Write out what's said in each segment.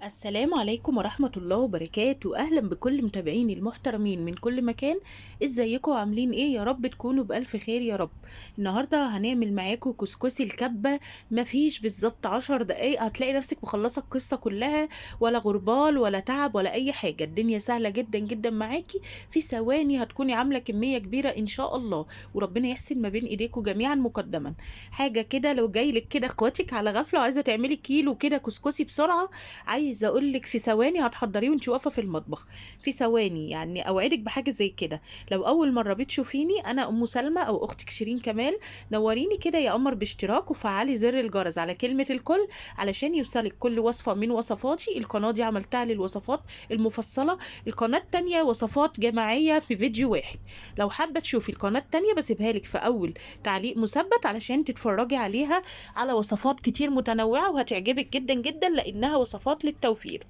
السلام عليكم ورحمة الله وبركاته. أهلا بكل متابعيني المحترمين من كل مكان. ازيكم عاملين ايه؟ يا رب تكونوا بألف خير يا رب. النهاردة هنعمل معاكم كسكسي الكبة. مفيش بالظبط 10 دقايق هتلاقي نفسك مخلصة القصة كلها، ولا غربال ولا تعب ولا أي حاجة. الدنيا سهلة جدا جدا معاكي. في ثواني هتكوني عاملة كمية كبيرة إن شاء الله، وربنا يحسن ما بين إيديكم جميعا مقدما. حاجة كده لو جايلك كده اخواتك على غفلة وعايزة تعملي كيلو كده كسكسي بسرعة، عايزه اقول لك في ثواني هتحضريه وانت واقفه في المطبخ. في ثواني يعني اوعدك بحاجه زي كده. لو اول مره بتشوفيني انا ام سلمى او اختك شيرين كمال، نوريني كده يا قمر باشتراك وفعلي زر الجرس على كلمه الكل علشان يوصلك كل وصفه من وصفاتي. القناه دي عملتها للوصفات المفصله، القناه التانية وصفات جماعيه في فيديو واحد. لو حابه تشوفي القناه التانية بسيبها لك في اول تعليق مثبت علشان تتفرجي عليها، على وصفات كتير متنوعه وهتعجبك جدا جدا لانها وصفات للتوفير.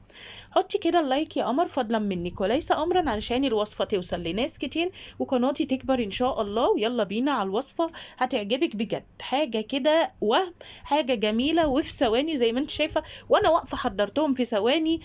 حطي كده اللايك يا قمر فضلا منك وليس امرا علشان الوصفه توصل لناس كتير وقناتي تكبر ان شاء الله. ويلا بينا على الوصفه، هتعجبك بجد. حاجه كده وهم، حاجه جميله وفي ثواني زي ما انت شايفه وانا واقفه حضرتهم في ثواني.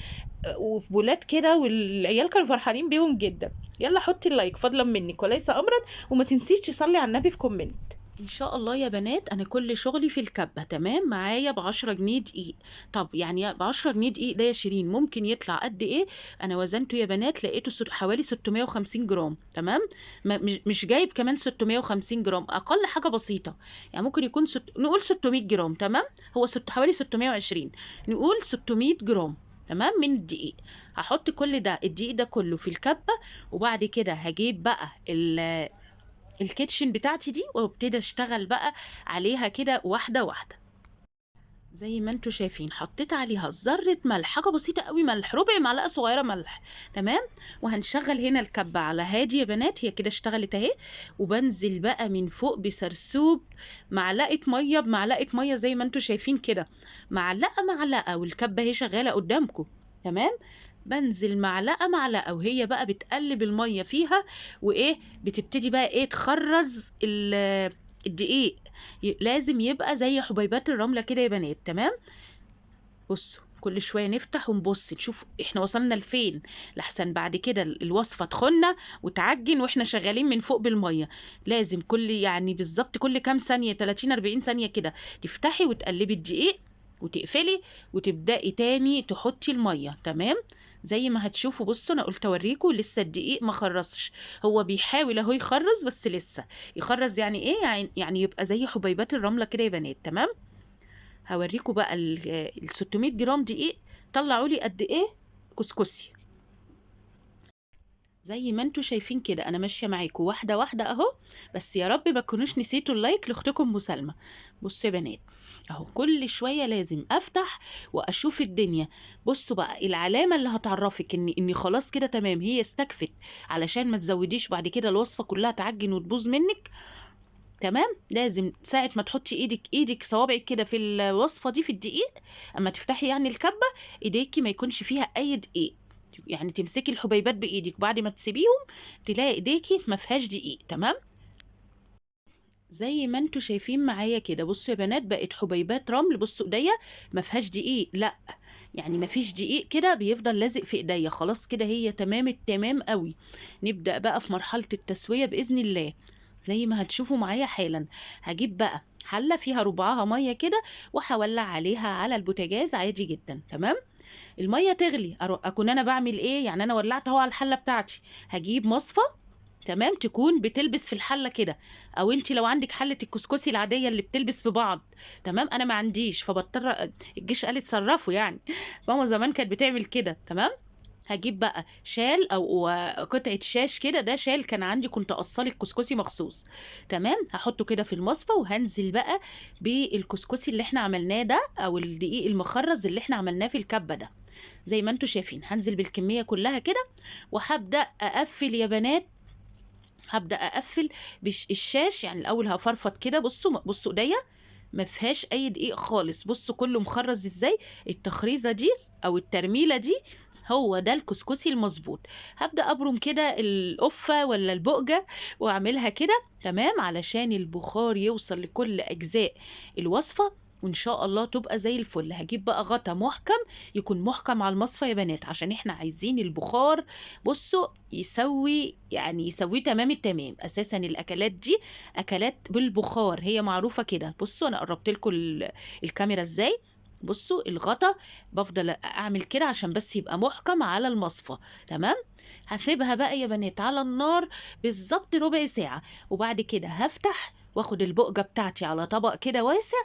وفي بولات كده والعيال كانوا فرحانين بيهم جدا. يلا حطي اللايك فضلا منك وليس امرا، وما تنسيش تصلي على النبي في كومنت. ان شاء الله يا بنات، انا كل شغلي في الكبه تمام. معايا ب10 جنيه دقيق. طب يعني ب10 جنيه دقيق ده يا شيرين ممكن يطلع قد ايه؟ انا وزنته يا بنات لقيته حوالي 650 جرام تمام. مش جايب كمان 650 جرام، اقل حاجه بسيطه. يعني ممكن يكون نقول 600 جرام تمام. هو حوالي 620، نقول 600 جرام تمام من الدقيق. هحط كل ده الدقيق ده كله في الكبه، وبعد كده هجيب بقى الكيتشن بتاعتي دي وابتدي اشتغل بقى عليها كده واحده واحده. زي ما انتوا شايفين حطيت عليها ذره ملح، حاجه بسيطه قوي، ملح ربع معلقه صغيره ملح تمام. وهنشغل هنا الكبه على هادي يا بنات، هي كده اشتغلت اهي. وبنزل بقى من فوق بسرسوب، معلقه ميه بمعلقه ميه زي ما انتوا شايفين كده، معلقه معلقه، والكبه اهي شغاله قدامكم تمام. بنزل معلقه معلقه وهي بقى بتقلب الميه فيها، وايه بتبتدي بقى ايه تخرز الدقيق. لازم يبقى زي حبيبات الرمله كده يا بنات تمام. بصوا كل شويه نفتح ونبص نشوف احنا وصلنا لفين، لحسن بعد كده الوصفه تخننا وتعجن واحنا شغالين من فوق بالميه. لازم كل يعني بالظبط كل كام ثانيه 30 40 ثانيه كده تفتحي وتقلبي الدقيق وتقفلي وتبدأي تاني تحطي المية تمام. زي ما هتشوفوا بصوا انا قلت اوريكم لسه الدقيق ما خرزش، هو بيحاول اهو يخرز بس لسه. يخرز يعني ايه؟ يعني يبقى زي حبيبات الرملة كده يا بنات تمام. هوريكم بقى ال 600 جرام دقيق طلعوا لي قد ايه كسكسي. زي ما انتوا شايفين كده انا ماشيه معاكم واحده واحده اهو. بس يا رب ما تكونوش نسيتوا اللايك لاختكم مسالمه. بصوا يا بنات، اهو كل شويه لازم افتح واشوف الدنيا. بصوا بقى العلامه اللي هتعرفك اني خلاص كده تمام، هي استكفت علشان ما تزوديش بعد كده الوصفه كلها تعجن وتبوظ منك تمام. لازم ساعه ما تحطي ايدك صوابعك كده في الوصفه دي في الدقيق، اما تفتحي يعني الكبه، ايديكي ما يكونش فيها اي دقيق. يعني تمسكي الحبيبات بايدك وبعد ما تسيبيهم تلاقي ايديكي ما فيهاش دقيق تمام. زي ما انتوا شايفين معايا كده بصوا يا بنات بقت حبيبات رمل. بصوا ايديا ما فيهاش دقيق، لا يعني ما فيش دقيق كده بيفضل لازق في ايديا. خلاص كده هي تمام التمام قوي. نبدأ بقى في مرحلة التسوية بإذن الله. زي ما هتشوفوا معايا حالا، هجيب بقى حلة فيها ربعها مية كده وهولع عليها على البوتاجاز عادي جدا تمام. الميه تغلي اكون انا بعمل ايه؟ يعني انا ولعت اهو على الحله بتاعتي، هجيب مصفى تمام تكون بتلبس في الحله كده. او انت لو عندك حله الكسكسي العاديه اللي بتلبس في بعض تمام، انا ما عنديش فبضطر. الجيش قال اتصرفوا يعني. ماما زمان كانت بتعمل كده تمام. هجيب بقى شال او قطعه شاش كده، ده شال كان عندي كنت اقصلي الكسكسي مخصوص تمام. هحطه كده في المصفى وهنزل بقى بالكسكسي اللي احنا عملناه ده، او الدقيق المخرز اللي احنا عملناه في الكبه ده. زي ما انتوا شايفين هنزل بالكميه كلها كده، وهبدا اقفل يا بنات. هبدا اقفل بالشاش يعني الاول هفرفط كده. بصوا ايديا ما فيهاش اي دقيق خالص. بصوا كله مخرز ازاي. التخريزه دي او الترميله دي هو ده الكسكسي المظبوط. هبدا ابرم كده القفه ولا البقجه واعملها كده تمام علشان البخار يوصل لكل اجزاء الوصفه وان شاء الله تبقى زي الفل. هجيب بقى غطا محكم، يكون محكم على المصفى يا بنات، عشان احنا عايزين البخار بصوا يسوي، يعني يسويه تمام التمام. اساسا الاكلات دي اكلات بالبخار، هي معروفة كده. بصوا انا قربت لكم الكاميرا ازاي. بصوا الغطا بفضل اعمل كده عشان بس يبقى محكم على المصفى. تمام. هسيبها بقى يا بنات على النار بالظبط ربع ساعة، وبعد كده هفتح واخد البقجة بتاعتي على طبق كده واسع،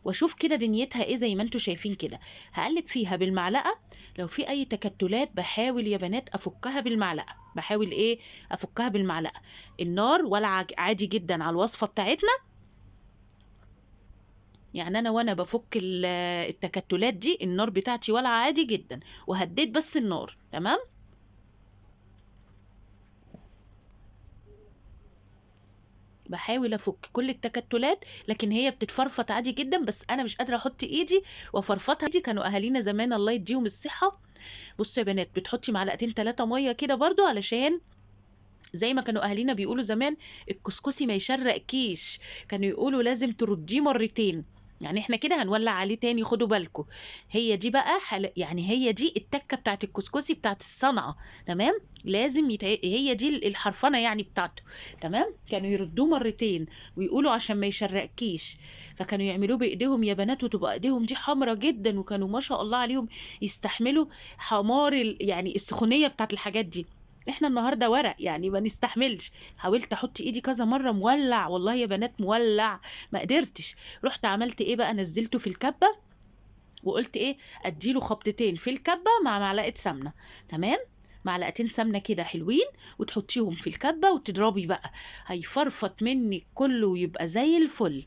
واشوف كده دنيتها ايه زي ما انتوا شايفين كده. هقلب فيها بالمعلقة، لو في اي تكتلات بحاول يا بنات افكها بالمعلقة. بحاول ايه؟ افكها بالمعلقة. النار ولع عادي جدا على الوصفة بتاعتنا. يعني انا وانا بفك التكتلات دي النار بتاعتي ولع عادي جدا، وهديت بس النار. تمام. بحاول افك كل التكتلات، لكن هي بتتفرفط عادي جدا، بس انا مش قادره احط ايدي وافرفطها. دي كانوا اهالينا زمان الله يديهم الصحه. بصوا يا بنات، بتحطي معلقتين 3 ميه كده برضو، علشان زي ما كانوا اهالينا بيقولوا زمان، الكسكسي ما يشرقكيش. كانوا يقولوا لازم ترديه مرتين. يعني احنا كده هنولع عليه تاني، خدوا بالكم. هي دي بقى يعني هي دي التكه بتاعت الكسكسي بتاعت الصنعه. تمام. لازم هي دي الحرفنه يعني بتاعته. تمام. كانوا يردوه مرتين ويقولوا عشان ما يشرقكيش. فكانوا يعملوه بايديهم يا بنات، وتبقى ايديهم دي حمرة جدا، وكانوا ما شاء الله عليهم يستحملوا حمار يعني السخونيه بتاعت الحاجات دي. احنا النهارده ورق يعني ما نستحملش. حاولت احط ايدي كذا مره، مولع والله يا بنات مولع، ما قدرتش. رحت عملت ايه بقى؟ نزلته في الكبه، وقلت ايه؟ اديله خبطتين في الكبه مع معلقه سمنه. تمام. معلقتين سمنه كده حلوين، وتحطيهم في الكبه وتضربي بقى، هيفرفط منك كله ويبقى زي الفل.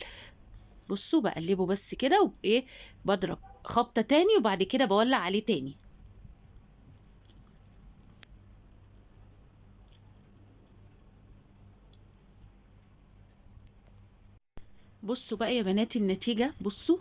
بصوا بقلبه بس كده وايه، بضرب خبطه تاني، وبعد كده بولع عليه تاني. بصوا بقى يا بنات النتيجة. بصوا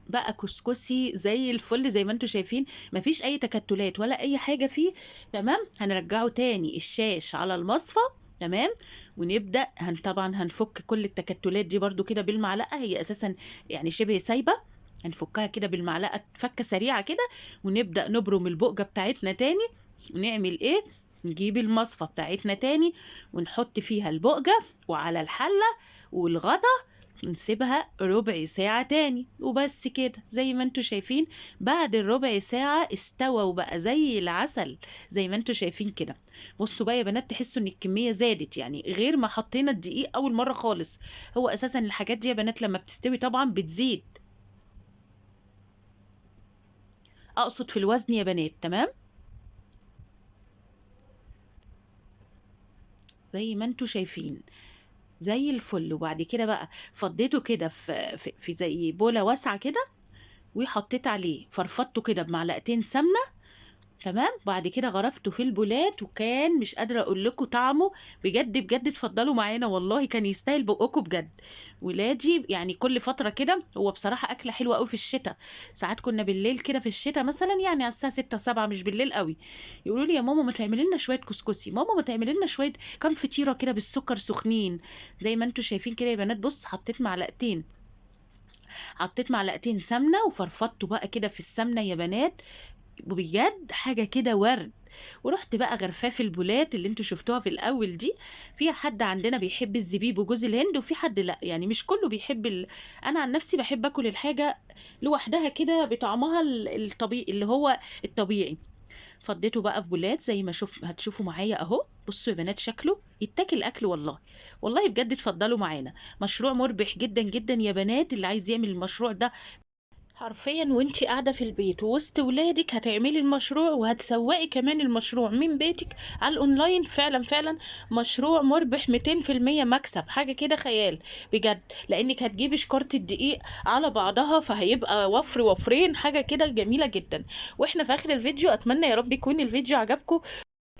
بقى كسكسي زي الفل زي ما انتوا شايفين، مفيش اي تكتلات ولا اي حاجة فيه. تمام. هنرجعه تاني الشاش على المصفى. تمام. ونبدأ طبعا هنفك كل التكتلات دي برضو كده بالمعلقة، هي اساسا يعني شبه سايبة. هنفكها كده بالمعلقة فكة سريعة كده، ونبدأ نبرم البقجة بتاعتنا تاني. ونعمل ايه؟ نجيب المصفى بتاعتنا تاني، ونحط فيها البقجة وعلى الحلة والغطا، نسيبها ربع ساعة تاني. وبس كده زي ما انتوا شايفين، بعد الربع ساعة استوى وبقى زي العسل زي ما انتوا شايفين كده. بصوا بقى يا بنات، تحسوا ان الكمية زادت، يعني غير ما حطينا الدقيق اول مرة خالص. هو اساسا الحاجات دي يا بنات لما بتستوي طبعا بتزيد، اقصد في الوزن يا بنات. تمام. زي ما انتوا شايفين زي الفل. وبعد كده بقى فضيته كده في زي بولة واسعة كده، وحطيت عليه فرفضته كده بمعلقتين سمنة. تمام. بعد كده غرفته في البولات، وكان مش قادرة اقول لكم طعمه بجد بجد. اتفضلوا معانا والله، كان يستاهل بقكم بجد. ولادي يعني كل فترة كده، هو بصراحة أكلة حلوة قوي في الشتاء. ساعات كنا بالليل كده في الشتاء مثلا، يعني على الساعة 6 7، مش بالليل قوي، يقولوا لي يا ماما ما تعملي لنا شوية كسكسي، ماما ما تعملي لنا شوية كام فطيرة كده بالسكر سخنين. زي ما انتوا شايفين كده يا بنات. بص حطيت معلقتين سمنة، وفرفضته بقى كده في السمنة يا بنات، بجد حاجة كده ورد. ورحت بقى غرفاه في البولات اللي انتوا شفتوها في الاول دي. في حد عندنا بيحب الزبيب وجوز الهند، وفي حد لا، يعني مش كله بيحب انا عن نفسي بحب اكل الحاجة لوحدها كده بطعمها الطبيعي اللي هو الطبيعي. فضيته بقى في بولات زي ما هتشوفوا معايا اهو. بصوا يا بنات، شكله يتاكل اكل والله. والله بجد اتفضلوا معانا، مشروع مربح جدا جدا يا بنات. اللي عايز يعمل المشروع ده حرفيا وانتي قاعدة في البيت وسط ولادك هتعملي المشروع، وهتسوقي كمان المشروع من بيتك على الاونلاين. فعلا فعلا مشروع مربح 200% مكسب، حاجة كده خيال بجد. لانك هتجيبي شكارة الدقيق على بعضها، فهيبقى وفر وفرين، حاجة كده جميلة جدا. واحنا في اخر الفيديو اتمنى يا رب يكون الفيديو عجبكم.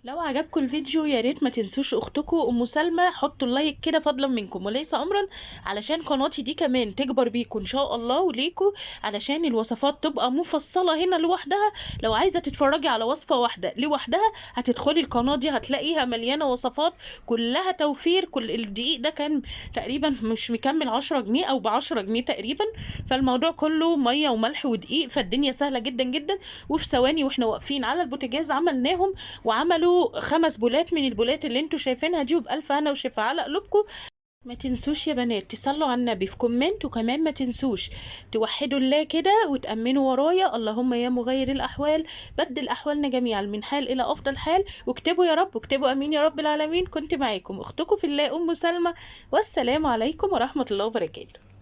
لو عجبكم الفيديو يا ريت ما تنسوش اختكم ام سلمى، حطوا اللايك كده فضلا منكم وليس امرا، علشان قناتي دي كمان تكبر بيكم ان شاء الله وليكم، علشان الوصفات تبقى مفصلة هنا لوحدها. لو عايزة تتفرجي على وصفة واحدة لوحدها هتدخلي القناة دي هتلاقيها مليانة وصفات كلها توفير. كل الدقيق ده كان تقريبا مش مكمل 10 جنيه او ب10 جنيه تقريبا، فالموضوع كله مية وملح ودقيق، فالدنيا سهلة جدا جدا. وفي ثواني واحنا واقفين على البوتاجاز عملناهم، وعملوا 5 بولات من البولات اللي انتوا شايفينها دي، وبألف هنا وشفا على قلوبكم. ما تنسوش يا بنات تصلوا على النبي في كومنت، وكمان ما تنسوش توحدوا الله كده وتأمنوا ورايا: اللهم يا مغير الأحوال بدل أحوالنا جميعا من حال إلى أفضل حال. واكتبوا يا رب، واكتبوا أمين يا رب العالمين. كنت معاكم أختكم في الله أم سلمى، والسلام عليكم ورحمة الله وبركاته.